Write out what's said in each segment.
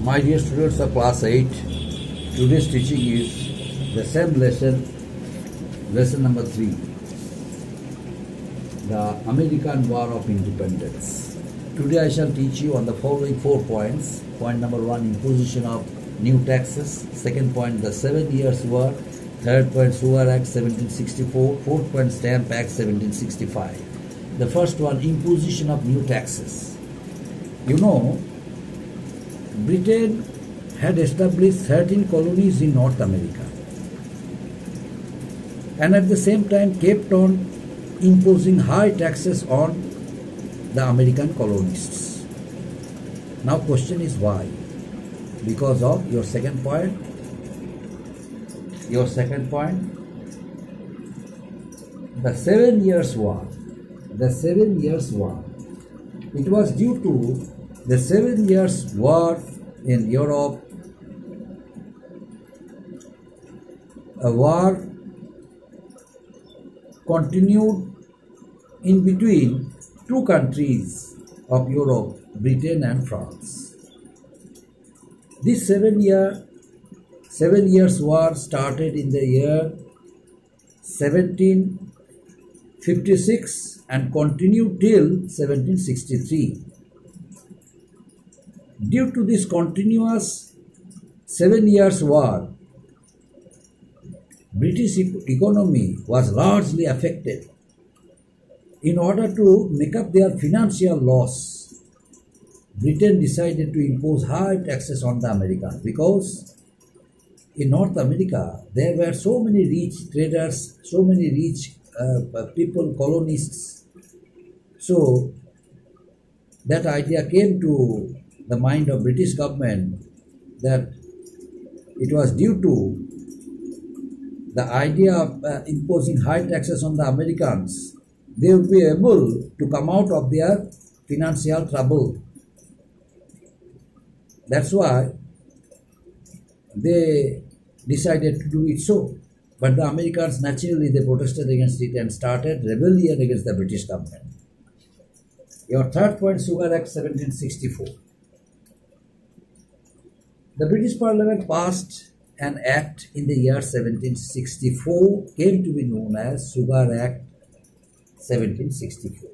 My dear students of class 8, today's teaching is the same lesson number 3, the American War of Independence. Today I shall teach you on the following 4 points. Point number 1, imposition of new taxes. Second point, the 7 Years' War. Third point, Sugar Act 1764. Fourth point, Stamp Act 1765. The first one, imposition of new taxes. You know, Britain had established 13 colonies in North America and at the same time kept on imposing high taxes on the American colonists. Now question is why? Because of your second point. The 7 Years' War. The 7 Years' War. It was due to the 7 Years' War in Europe, a war continued in between two countries of Europe, Britain and France. This 7 Years' War started in the year 1756 and continued till 1763. Due to this continuous 7 Years' War, British economy was largely affected. In order to make up their financial loss, Britain decided to impose high taxes on the Americans because in North America there were so many rich traders, so many rich people, colonists. So that idea came to the mind of British government that it was due to the idea of imposing high taxes on the Americans, they would be able to come out of their financial trouble. That's why they decided to do it so. But the Americans, naturally, they protested against it and started rebellion against the British government. Your third point, Sugar Act 1764. The British Parliament passed an act in the year 1764, came to be known as Sugar Act 1764.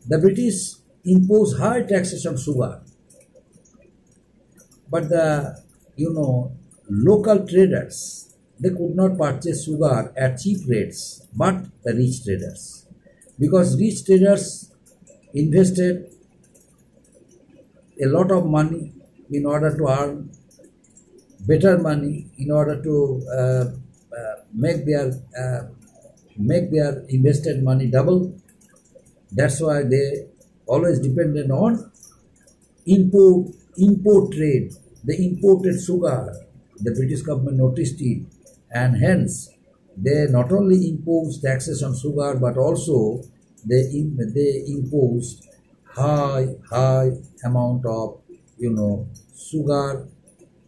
The British imposed high taxes on sugar, but the local traders, they could not purchase sugar at cheap rates, but the rich traders, because rich traders invested a lot of money in order to earn better money, in order to make their invested money double. That's why they always depended on import trade. They imported sugar. The British government noticed it, and hence they not only imposed taxes on sugar, but also they imposed high amount of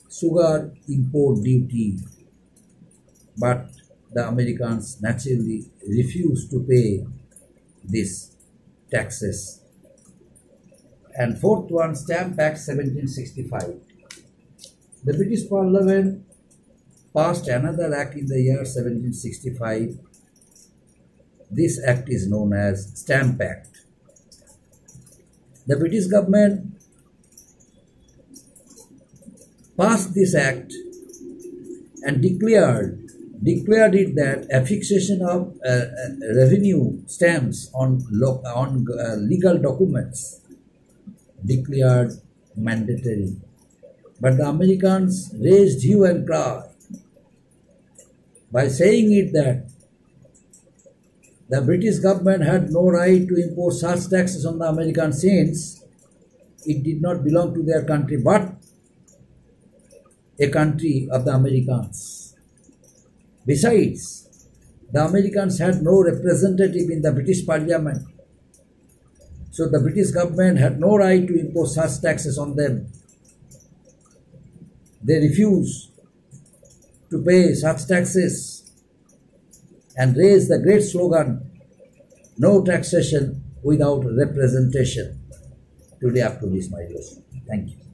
sugar import duty. But the Americans naturally refused to pay these taxes. And fourth one, Stamp Act 1765. The British Parliament passed another act in the year 1765. This act is known as Stamp Act. The British government passed this act and declared it that affixation of revenue stamps on legal documents declared mandatory. But the Americans raised hue and cry by saying it that the British government had no right to impose such taxes on the Americans since it did not belong to their country but a country of the Americans. Besides, the Americans had no representative in the British Parliament. So the British government had no right to impose such taxes on them. They refused to pay such taxes and raised the great slogan, "No taxation without representation." Today up to this, my dear. Thank you.